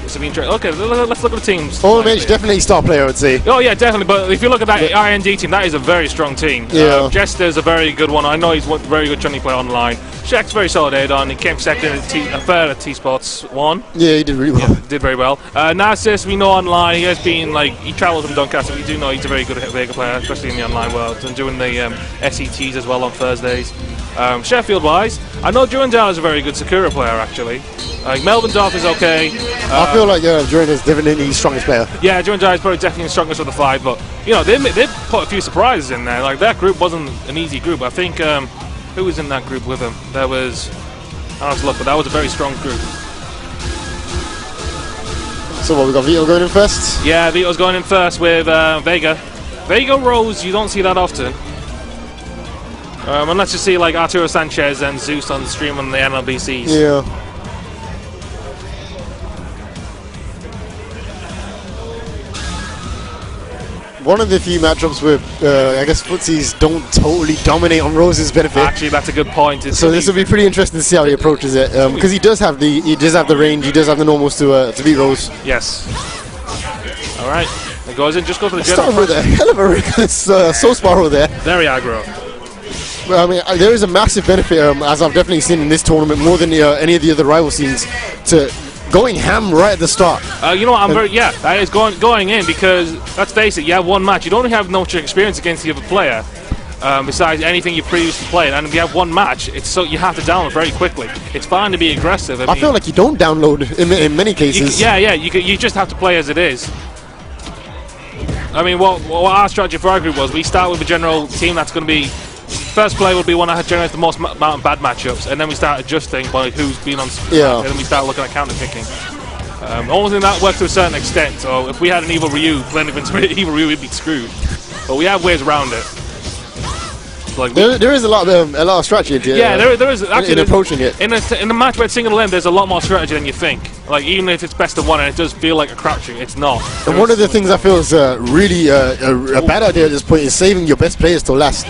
This will be interesting. Okay, let's look at the teams. OMH definitely star player, I would say. Oh yeah, definitely. But if you look at that IND team, that is a very strong team. Yeah. Jester's a very good one. I know he's a very good Johnny player online. Shaq's very solid Adon. He came second, third at T-Sports 1. Yeah, he did really well. Yeah, did very well. Narcissus, we know online, he has been he travels from Doncaster. We do know he's a very good Vega player, especially in the online world, and doing the SETs as well on Thursdays. Sheffield-wise, I know Durandal is a very good Sakura player actually. Melbourne Dorf is okay. I feel like Durandal is definitely the strongest player. Yeah, Durandal is probably definitely the strongest of the 5, but they put a few surprises in there. Like that group wasn't an easy group. I think who was in that group with him? There was, I have to look, but that was a very strong group. So what, we got Vito going in first? Yeah, Vito's going in first with Vega. Vega Rose, you don't see that often. Unless you see like Arturo Sanchez and Zeus on the stream on the NLBCs. Yeah. One of the few matchups where I guess footsies don't totally dominate on Rose's benefit. Actually, that's a good point. So this will be pretty interesting to see how he approaches it, because he does have the range, he does have the normals to beat Rose. Yes. All right, it goes in. Just go for the general. Start with a hell of a Soul Spiral there. Very aggro. Well, I mean, there is a massive benefit, as I've definitely seen in this tournament more than any of the other rival scenes, to going ham right at the start. You know what, that is going in, because let's face it, you have one match. You don't have much experience against the other player, besides anything you've previously played, and if you have one match, you have to download very quickly. It's fine to be aggressive. I feel like you don't download in many cases. You just have to play as it is. I mean, what our strategy for our group was, we start with a general team that's going to be, first play would be one that generates the most amount of bad matchups, and then we start adjusting by who's been on, and then we start looking at counter picking. Only thing that works to a certain extent. So if we had an evil Ryu playing against evil Ryu, we'd be screwed. But we have ways around it. Like there is a lot of strategy into it. Yeah, there is actually in approaching it. In a match where it's single lane, there's a lot more strategy than you think. Like even if it's best of one and it does feel like a crouching, it's not. And one of the things I feel is really a bad idea at this point is saving your best players till last,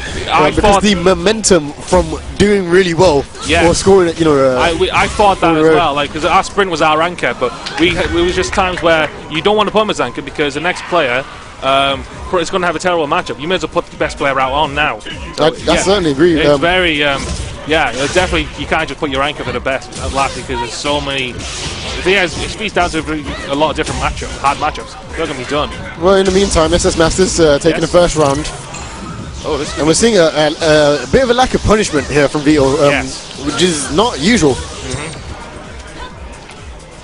because the momentum from doing really well or scoring, I thought that as well, like because our sprint was our anchor, but it was just times where you don't want to put him as anchor because the next player. It's going to have a terrible matchup. You may as well put the best player out on now. So, I certainly agree. It's very, definitely you can't just put your anchor for the best at last, because there's so many. If he's down to a lot of different matchups, hard matchups, they're going to be done. Well, in the meantime, SS Masters taking the first round. And we're seeing a bit of a lack of punishment here from Vito, which is not usual.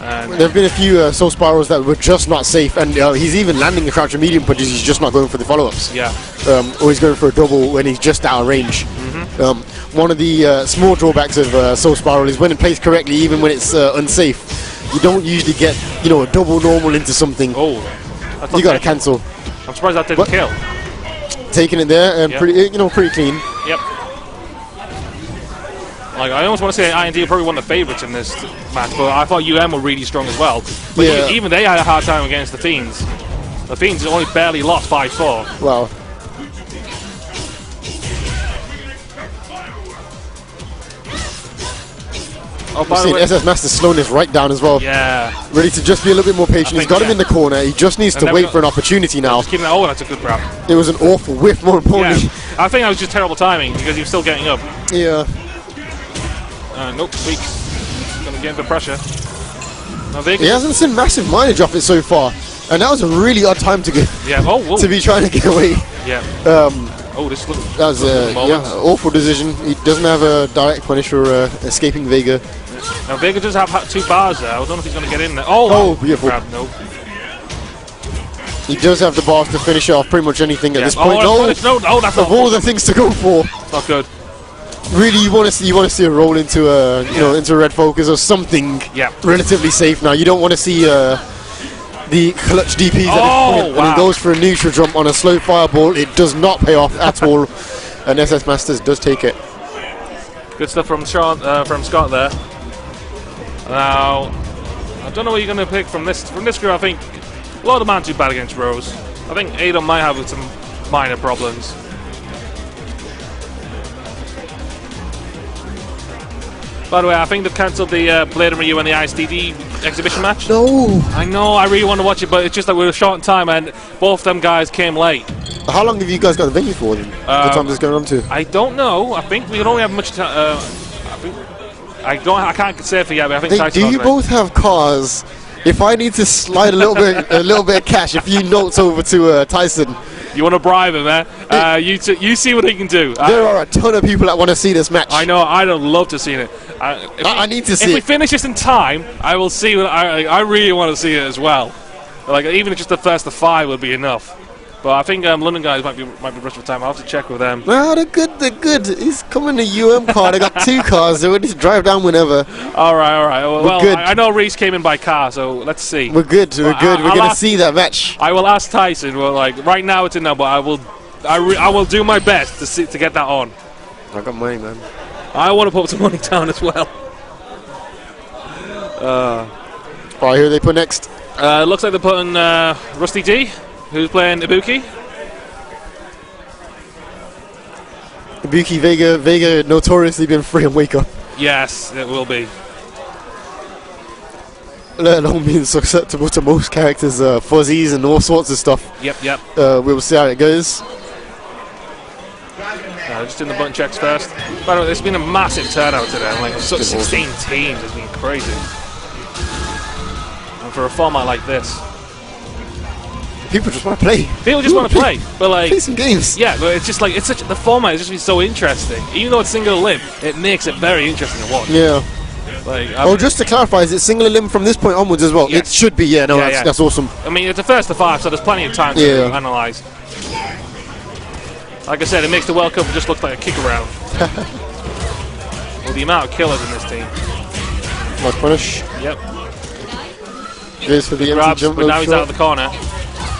There have been a few Soul Spirals that were just not safe, and he's even landing the crouch and medium punches, he's just not going for the follow-ups. Yeah. Or he's going for a double when he's just out of range. One of the small drawbacks of Soul Spiral is when it plays correctly, even when it's unsafe, you don't usually get a double normal into something. Oh, you got to cancel. I'm surprised that didn't kill. Taking it there and pretty clean. Yep. Like, I almost want to say IND are probably one of the favourites in this match, but I thought UM were really strong as well. But even they had a hard time against the Fiends. The Fiends only barely lost 5-4. Wow. Oh, by the way, SS Master's slowing this right down as well. Yeah. Ready to just be a little bit more patient. He's got him in the corner. He just needs to wait for an opportunity now. Oh, that's a good grab. It was an awful whiff, more importantly. Yeah. I think that was just terrible timing because he was still getting up. Yeah. Nope, weak. Gonna get into pressure. He hasn't seen massive mileage off it so far, and that was a really odd time to get. Yeah. To be trying to get away. Yeah. This looks. That was awful decision. He doesn't have a direct punish for escaping Vega. Now Vega does have 2 bars there. I don't know if he's gonna get in there. Oh, beautiful. Grab, nope. He does have the bars to finish off pretty much anything at this point. That's of all the things to go for. Not good. Really, you want to see a roll into a into a red focus or something relatively safe. Now you don't want to see the clutch DPs at this point. And he goes for a neutral jump on a slow fireball. It does not pay off at all, and SS Masters does take it. Good stuff from Scott there. Now I don't know what you're going to pick from this group. I think a lot of them aren't too bad against Rose. I think Adam might have some minor problems. By the way, I think they've cancelled the Blade and Ryu and the ISTD exhibition match? No. I know, I really want to watch it, but it's just that we were short on time and both them guys came late. How long have you guys got the venue for then? What time is this going on to? I don't know. I think we don't have much time. I can't say for yet, but I think Tyson. Do you both have cars? If I need to slide a little bit of cash, a few notes over to Tyson. You want to bribe him, eh? You see what he can do. There are a ton of people that want to see this match. I know. I'd love to see it. I need to see it. If we finish this in time, I will see. I really want to see it as well. Like even just the first of 5 would be enough. But I think London guys might be rushed for time. I'll have to check with them. Well, they're good. They're good. He's coming to car. They got 2 cars. They would just drive down whenever. All right. Well, good. I know Reese came in by car, so let's see. We're good. We're good. We're going to see that match. I will ask Tyson. Well, like right now it's in there, but I will do my best to get that on. I got money, man. I want to put some money down as well. Right, who they put next? Looks like they're putting Rusty D, who's playing Ibuki. Ibuki, Vega notoriously been free and wake up. Yes, it will be. Let alone being susceptible to most characters' fuzzies and all sorts of stuff. Yep. We'll see how it goes. Just doing the button checks first. By the way, it's been a massive turnout today. Like 16 teams. It's been crazy. And for a format like this, people just want to play. People just want to play, but like play some games. Yeah, but it's just like the format has just been so interesting. Even though it's single limb, it makes it very interesting to watch. Yeah. Like, just to clarify, is it single limb from this point onwards as well? Yes. It should be. Yeah. No, that's awesome. I mean, it's the first of 5, so there's plenty of time to analyse. Like I said, it makes the World Cup just look like a kick around. Well, the amount of killers in this team. Nice punish. Yep. Goes for the grabs, jump but now he's out of the corner.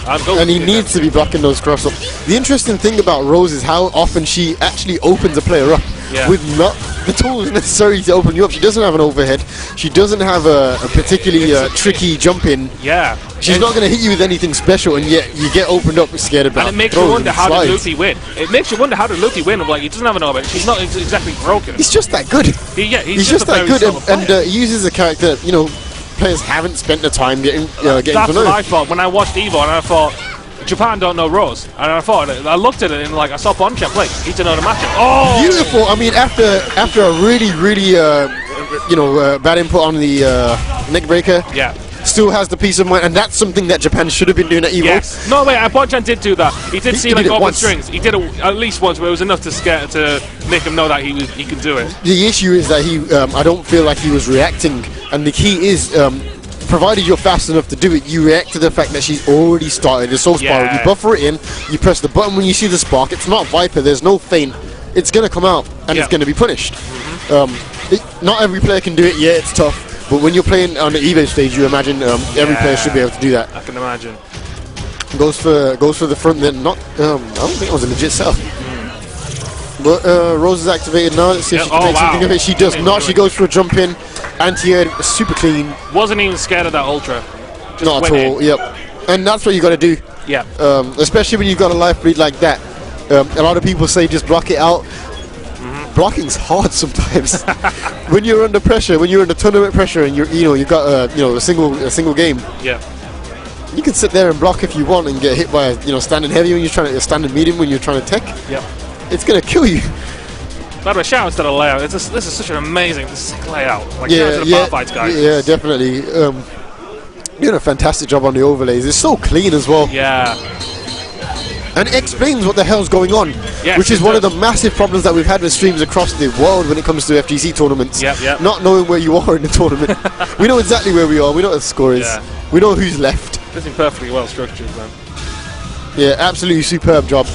And he needs to be blocking those cross-ups. The interesting thing about Rose is how often she actually opens a player up with not the tools necessary to open you up. She doesn't have an overhead. She doesn't have a particularly tricky jump in. Yeah. She's not going to hit you with anything special, and yet you get opened up scared about. And it makes you wonder how did Luffy win. It makes you wonder how did Luffy win. Like he doesn't have an overhead. She's not exactly broken. He's just that good. He's just that good, and he uses a character players haven't spent the time getting to know. That's what I thought when I watched Evo, and I thought Japan don't know Rose, and I looked at it and like I saw Bonchep like need to know the matchup. Oh, beautiful! I mean, after a really bad input on the neck breaker, still has the peace of mind, and that's something that Japan should have been doing at Evo. Yes. No, wait, Bonchan did do that. He did see like open strings. He did it at least once, but it was enough to make him know that he can do it. The issue is that I don't feel like he was reacting, and the key is. Provided you're fast enough to do it, you react to the fact that she's already started the soul spiral. You buffer it in, you press the button when you see the spark. It's not Viper, there's no feint. It's going to come out, and it's going to be punished. Not every player can do it, it's tough. But when you're playing on the eBay stage, you imagine every player should be able to do that. I can imagine. Goes for the front then. I don't think it was a legit setup. But Rose is activated now. Let's see if she can make something of it. She does not. She goes for a jump in. Anti-air, super clean. Wasn't even scared of that ultra. Just not at all. Yep. And that's what you got to do. Yeah. Especially when you've got a life bleed like that. A lot of people say just block it out. Blocking's hard sometimes. When you're under pressure, when you're under tournament pressure, and you've got a single game. Yeah. You can sit there and block if you want and get hit by standing heavy when you're trying to standing medium when you're trying to tech. Yep. It's gonna kill you. By the way, shout out to the layout. This is such an amazing, sick layout. Like, shout out to the bar fights guys. Yeah, definitely. Doing a fantastic job on the overlays. It's so clean as well. Yeah. And it explains what the hell's going on, which is one of the massive problems that we've had with streams across the world when it comes to FGC tournaments. Not knowing where you are in the tournament. We know exactly where we are. We know what the score is. We know who's left. This is perfectly well structured, man. Yeah, absolutely superb job.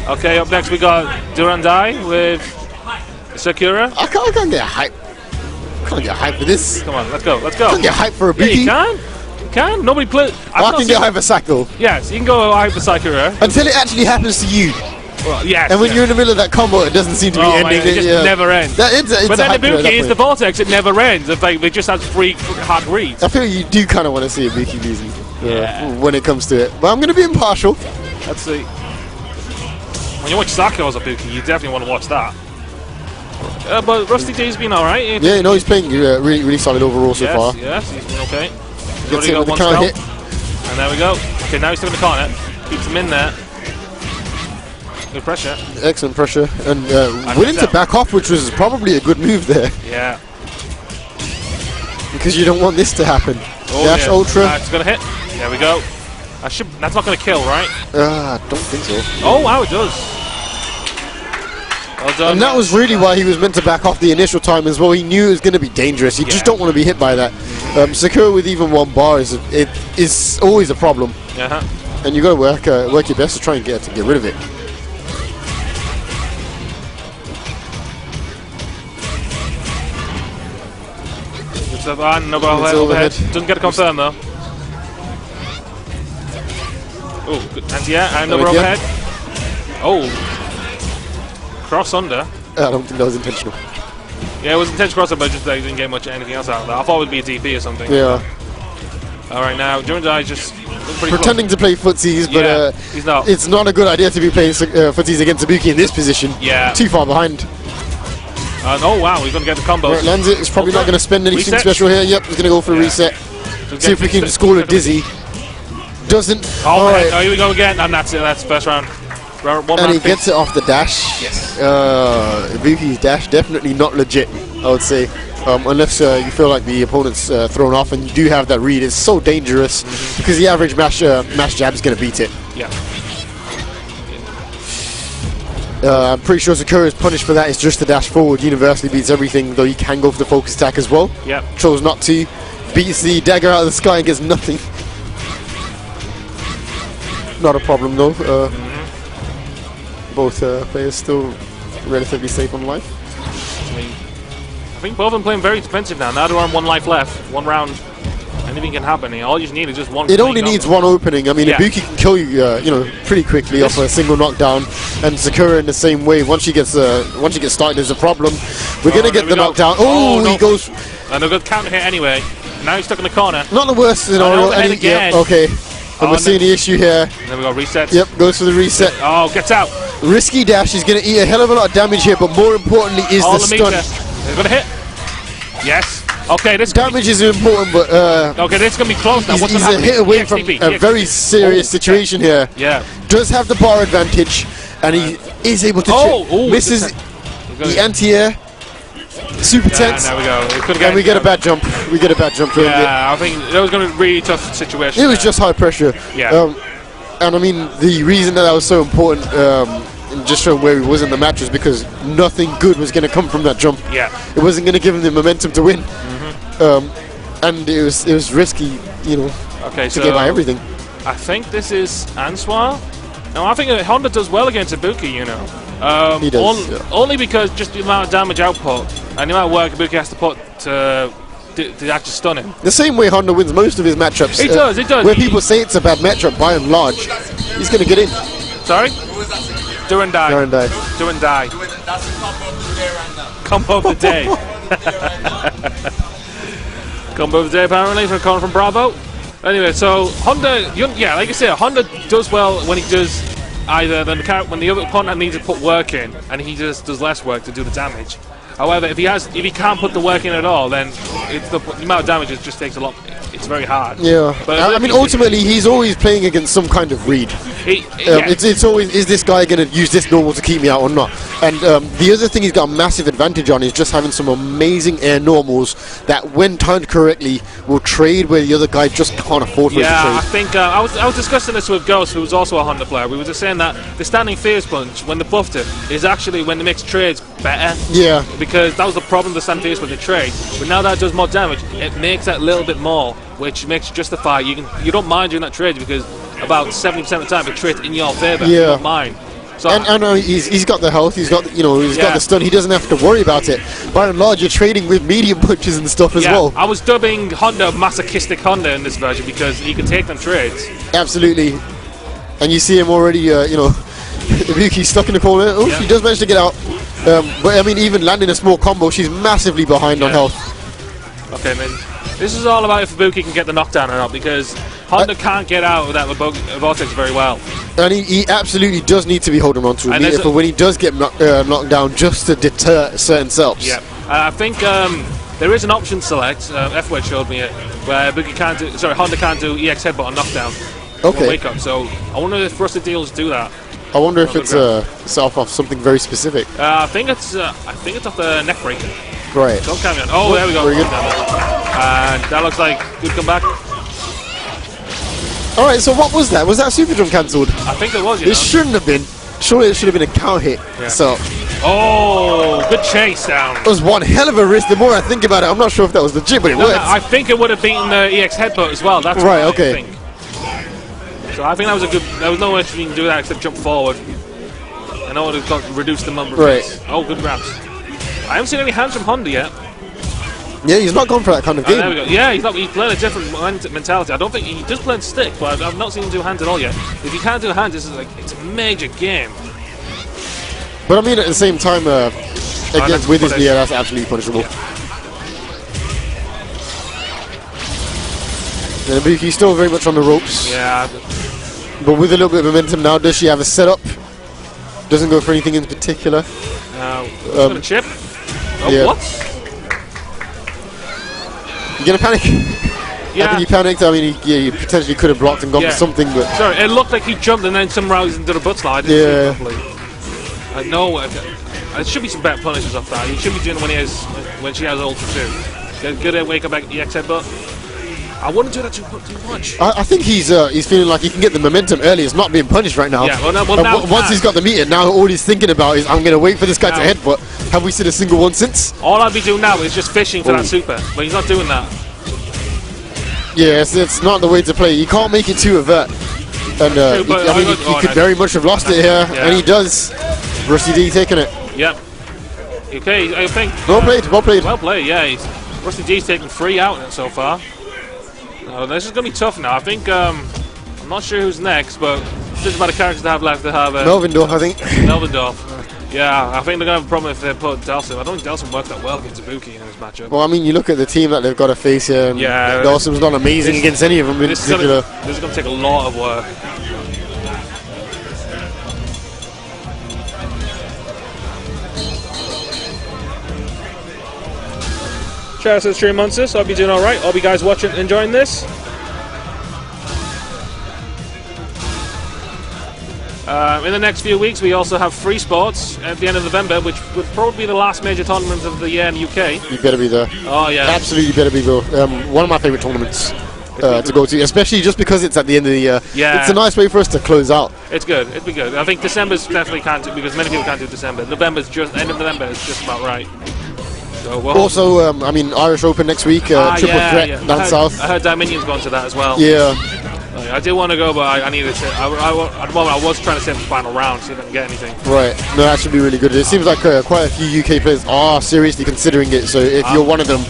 Okay, up next we got Durandai with Sakura. I can't get hype. Can't get hype for this. Come on, let's go. I can't get hype for a Buki. Yeah, you can. Nobody play. I can get hype for Sako. Yes, you can go hype for Sakura. Until it actually happens to you. Well, yes. And when you're in the middle of that combo, it doesn't seem to be ending. It just never ends. But then the Buki is the vortex. It never ends. They just have free hard reads. I feel you do kind of want to see a Buki losing when it comes to it. But I'm going to be impartial. Let's see. When you watch Sako as a Buki, you definitely want to watch that. But Rusty D's been alright. Yeah, no, he's playing really solid overall so far. Yes, he's been okay. He's Gets already got one spell. hit. And there we go. Okay, now he's still in the corner. Keeps him in there. Good pressure. Excellent pressure. And willing to back off, which was probably a good move there. Yeah. Because you don't want this to happen. Dash Ultra. It's going to hit. There we go. That's not going to kill, right? Don't think so. Oh, wow, it does. Well done. And that was really why he was meant to back off the initial time as well. He knew it was going to be dangerous. You just don't want to be hit by that. Sakura with even 1 bar is always a problem. And you got to work your best to try and get rid of it. No overhead. Doesn't get it confirmed though. Oh, good anti-air and another overhead. Oh, cross under. I don't think that was intentional. Yeah, it was intentional cross under, but just didn't get anything else out of that. I thought it would be a DP or something. Yeah. All right, now Durandai just pretending to play footsies, but he's not. It's not a good idea to be playing footsies against Ibuki in this position. Yeah. Too far behind. Oh wow, he's going to get the combo. Right, lands it. He's probably not going to spend anything special here. Yep, he's going to go for a reset. See if we can score a dizzy. Doesn't. Oh, right. Here we go again, and that's it. That's the first round. And he gets it off the dash. Yes. Ibuki's dash definitely not legit, I would say. Unless you feel like the opponent's thrown off and you do have that read. It's so dangerous because the average mash jab is going to beat it. Yeah. I'm pretty sure Sakura is punished for that. It's just the dash forward. Universally beats everything, though he can go for the focus attack as well. Yep. Chose not to. Beats the dagger out of the sky and gets nothing. Not a problem though. Both players still relatively safe on life. I think both of them playing very defensive now. Now they're on 1 life left, 1 round. Anything can happen. All you need is just one. It only needs one opening. I mean, Ibuki can kill you, pretty quickly off a single knockdown, and Sakura in the same way. Once she gets started, there's a problem. We're gonna get the knockdown. Oh, no. He goes. And a good counter hit anyway. Now he's stuck in the corner. Not the worst scenario. Okay. And we're seeing the issue here. And then we got resets. Yep, goes for the reset. Oh, gets out. Risky dash. He's gonna eat a hell of a lot of damage here, but more importantly is the stun. They're gonna hit. Yes. Okay, this damage is important, but okay, this is gonna be close now. He's a hit away from a very serious situation here. Yeah. Does have the bar advantage, and he is able to misses the anti-air. Super tense. There we go. And we get a bad jump. We get a bad jump. Yeah, I think that was going to be a really tough situation. It was just high pressure. Yeah. And I mean, the reason that was so important, just showing where he was in the match, was because nothing good was going to come from that jump. Yeah. It wasn't going to give him the momentum to win. And it was risky, okay, to get by everything. I think this is Answar. No, I think Honda does well against Ibuki, he does. Only because just the amount of damage output and the amount of work Ibuki has to put to actually stun him. The same way Honda wins most of his matchups. It does. Where people say it's a bad matchup, by and large, he's going to get in. Sorry? Durandai. That's the combo of the day. Combo of the day, apparently, from Bravo. Anyway, so Honda, like I said, Honda does well when he does either when the other opponent needs to put work in, and he just does less work to do the damage. However, if he can't put the work in at all, then the amount of damage just takes a lot. It's very hard. Yeah, but I mean, ultimately, he's always playing against some kind of read. It's always, is this guy going to use this normal to keep me out or not? And the other thing he's got a massive advantage on is just having some amazing air normals that, when timed correctly, will trade where the other guy just can't afford for it to trade. I think I was discussing this with Ghost, who was also a Honda player. We were just saying that the standing fierce punch, when they buffed it, is actually when the mixed trades better. Yeah. Because that was the problem, the standing fierce with the trade. But now that it does more damage, it makes that little bit more, which makes you justify. You don't mind doing that trade because about 70% of the time it trades in your favour. You don't mind. So and he's got the health. He's got got the stun. He doesn't have to worry about it. By and large, you're trading with medium punches and stuff as well. I was dubbing Honda masochistic Honda in this version because he could take them trades. Absolutely. And you see him already. Ibuki's stuck in the corner. Oh, she does manage to get out. But I mean, even landing a small combo, she's massively behind on health. Okay, man. This is all about if Ibuki can get the knockdown or not, because Honda can't get out of that vortex very well. And he absolutely does need to be holding on to a meter for when he does get knocked down, just to deter certain selves. Yeah, I think there is an option select. F-Word showed me it, where Honda can't do EX headbutt on knockdown. Okay. Wake up. So I wonder if Rusted Deals do that. I wonder if it's off something very specific. I think it's off the neck breaker. Right. Don't count me on. Oh, there we go. Very good. And that looks like good comeback. All right. So what was that? Was that super jump cancelled? I think it was. It shouldn't have been. Surely it should have been a count hit. Yeah. So. Oh, good chase down. It was one hell of a risk. The more I think about it, I'm not sure if that was legit, but it worked. I think it would have beaten the EX headbutt as well. That's right. What Okay. I think. So I think that was a good. There was no way you can do that except jump forward. I know it would have reduced the number of hits. Oh, good grabs. I haven't seen any hands from Honda yet. Yeah, he's not gone for that kind of game. There we go. Yeah, he's playing a different mentality. I don't think he does play stick, but I've not seen him do hands at all yet. If he can't do hands, this is it's a major game. But I mean, at the same time, against with his knee, that's absolutely punishable. Yeah. And Ibuki's still very much on the ropes. Yeah. But with a little bit of momentum now, does she have a setup? Doesn't go for anything in particular. Got a chip. Oh, yeah. what? You gonna panic? Yeah. I think he panicked. I mean, he potentially could have blocked and gone for something, but sorry, it looked like he jumped and then somehow he's into a butt slide. Yeah. No, there should be some better punishes off that. He should be doing when she has ultra too. Good at wake up back EX headbutt. I wouldn't do that too much. I think he's feeling like he can get the momentum early. It's not being punished right now. Yeah, now once he's got the meter, now all he's thinking about is, I'm going to wait for this guy to headbutt. Have we seen a single one since? All I'd be doing now is just fishing for that super, but he's not doing that. Yeah, it's not the way to play. You can't make it too avert. And he could very much have lost it here, and he does. Rusty D taking it. Yep. Okay, I think. Well played, well played. Well played, yeah. Rusty D's taken 3 out in it so far. This is going to be tough now. I think, I'm not sure who's next, but just about the characters to have left to have. Melvindorf, I think. Melvindorf. Yeah, I think they're going to have a problem if they put Dalsim. I don't think Dalsim worked that well against Ibuki in this matchup. Well, I mean, you look at the team that they've got to face here, and Dalsim's not amazing against any of them in particular. This is going to take a lot of work. Shout out to the stream monsters. Hope you're doing alright. Hope you guys watching enjoying this. In the next few weeks, we also have free sports at the end of November, which would probably be the last major tournament of the year in the UK. You better be there. Oh, yeah. Absolutely better be there. One of my favourite tournaments to go to, especially just because it's at the end of the year. Yeah. It's a nice way for us to close out. It's good. It'd be good. I think December's definitely can't do, because many people can't do December. End of November is just about right. So also, I mean, Irish Open next week, triple threat down south. I heard Dominion's gone to that as well. Yeah. I did want to go, but I needed to. At the moment, I was trying to save the final round, see if I can get anything. Right. No, that should be really good. It seems like quite a few UK players are seriously considering it. So if you're one of them,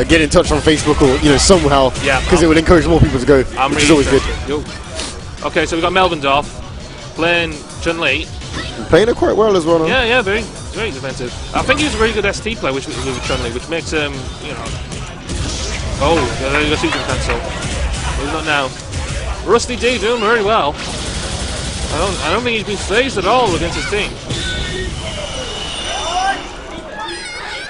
get in touch on Facebook or somehow, because it will encourage more people to go, which is always good. Okay, so we've got Melvindorf playing Chun-Li. Playing it quite well as well. Yeah, very defensive. I think he's a very good ST player, with Chun-Li, which makes him, Oh, there's a super cancel. He's not now. Rusty D doing very well. I don't think he's been phased at all against his team.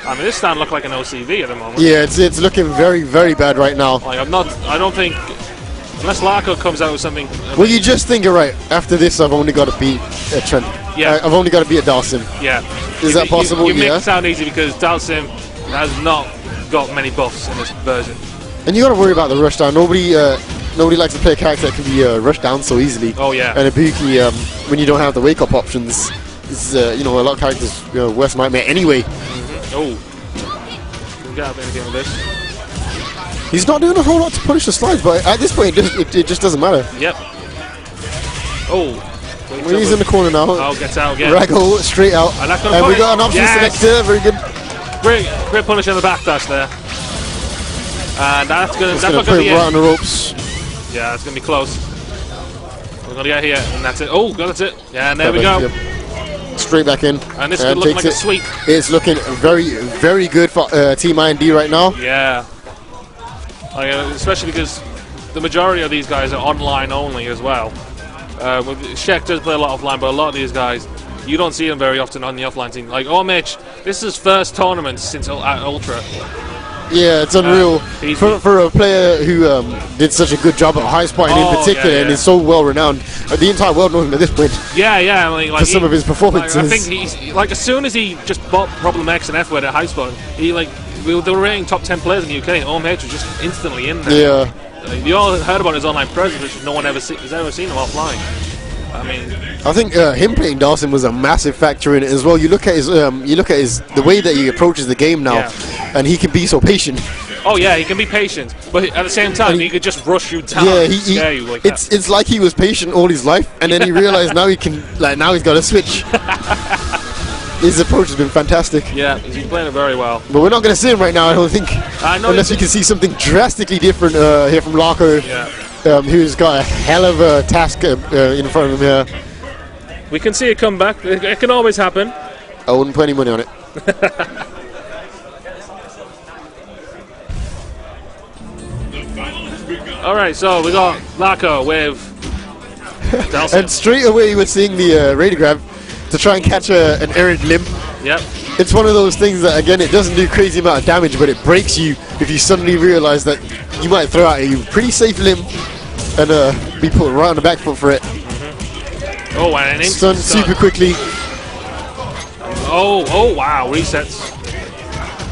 I mean, this stand looked like an OCV at the moment. Yeah, it's looking very, very bad right now. Like, I don't think, unless Larko comes out with something. Well, you just think, right, after this, I've only got to beat Trent. Yeah. I've only got to beat Dalsim. Yeah. Is that possible? You make it sound easy because Dalsim has not got many buffs in this version. And you got to worry about the rush down. Nobody likes to play a character that can be rushed down so easily. Oh yeah. And Ibuki, when you don't have the wake up options, is a lot of characters worst nightmare anyway. Oh, can get out anything with this. He's not doing a whole lot to punish the slides, but at this point it just doesn't matter. Yep. Oh. Well, he's in the corner now. Oh, gets out again. Raggle straight out. And we got an option selector. Very good. Great punish on the backdash there. And that's going to put him right on the ropes. Yeah, it's going to be close. We're going to get here, and that's it. Oh, that's it. Yeah, and there we go. Yep. Straight back in. And this is looking like a sweep. It's looking very, very good for Team I&D right now. Yeah. Especially because the majority of these guys are online only as well. Sheck does play a lot offline, but a lot of these guys, you don't see them very often on the offline team. Like Mitch, this is his first tournament since Ultra. Yeah, it's unreal for a player who did such a good job at high spotting in particular, and is so well renowned. The entire world knows him at this point. Yeah, I mean, like for some of his performances. Like, I think he's like, as soon as he just bought Problem X and F word at high spot, they were rating top 10 players in the UK, and OMH was just instantly in there. Yeah. You all heard about his online presence, which no one has ever seen him offline. I mean, I think him playing Dawson was a massive factor in it as well. You look at his, the way that he approaches the game now, and he can be so patient. Oh yeah, he can be patient, but at the same time, he could just rush you down. Yeah, and scare you like that. It's like he was patient all his life, and then he realized now he can, now he's got to switch. His approach has been fantastic. Yeah, he's been playing it very well. But we're not going to see him right now, I don't think, unless we can see something drastically different here from Larko. Yeah. Who's got a hell of a task in front of him here. We can see a comeback. It can always happen. I wouldn't put any money on it. Alright, so we got Larko with Delson. And straight away we're seeing the radar grab to try and catch an errant limb. Yep. It's one of those things that, again, it doesn't do crazy amount of damage, but it breaks you if you suddenly realize that you might throw out a pretty safe limb and be put right on the back foot for it. Oh, and an instant super quickly. Oh, wow, resets.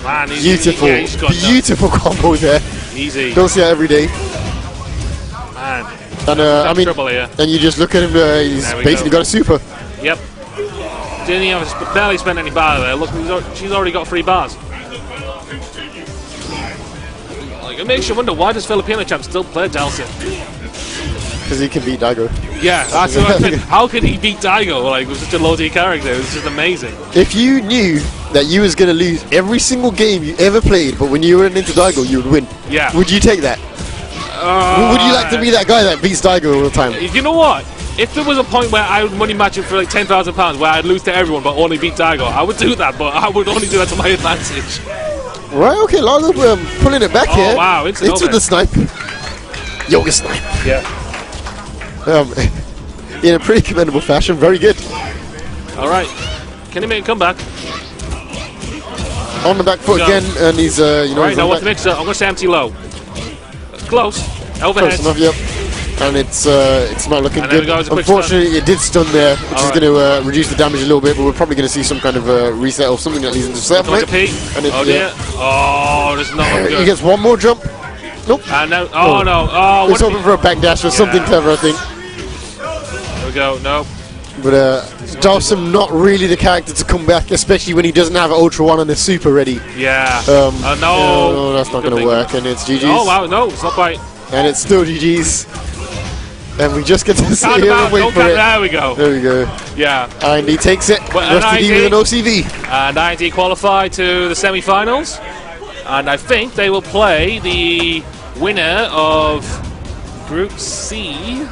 Man, beautiful, beautiful combo there. Easy. Don't see that every day. Man. And I mean, and you just look at him, he's basically got a super. Yep. Didn't even barely spend any bar there. Look, she's already got 3 bars. Like, it makes you wonder, why does Filipino champ still play Delson? Because he can beat Daigo. Yeah, that's what I said. How could he beat Daigo? Like, with such a low-D character, it was just amazing. If you knew that you was going to lose every single game you ever played, but when you were into Daigo, you would win. Yeah. Would you take that? Would you like to be that guy that beats Daigo all the time? You know what? If there was a point where I would money match him for like £10,000, where I'd lose to everyone but only beat Daigo, I would do that, but I would only do that to my advantage. Right, okay, Largo pulling it back here. Oh, wow, into the snipe. Yoga snipe. Yeah. In a pretty commendable fashion, very good. Alright, can he make a comeback? On the back foot again, and he's, Right, now what's the mix-up? I'm going to say empty low. Close. Overhead. Close enough, yep. And it's not looking good. Unfortunately, it did stun there, which is going to reduce the damage a little bit, but we're probably going to see some kind of reset or something that leads into set. Like oh dear. Oh, this is not good. He gets one more jump. Nope. And now, no. Oh, he's hoping for a backdash or something clever, I think. There we go. Nope. But Dawson not really the character to come back, especially when he doesn't have an Ultra 1 and the Super ready. Yeah. No, that's not going to work, and it's GG's. Oh, wow, no, it's not quite. And it's still GG's. And we just get to sit here and wait for it. There we go. There we go. Yeah. And he takes it. Rusty D with an OCV. And IND qualify to the semi-finals. And I think they will play the winner of Group C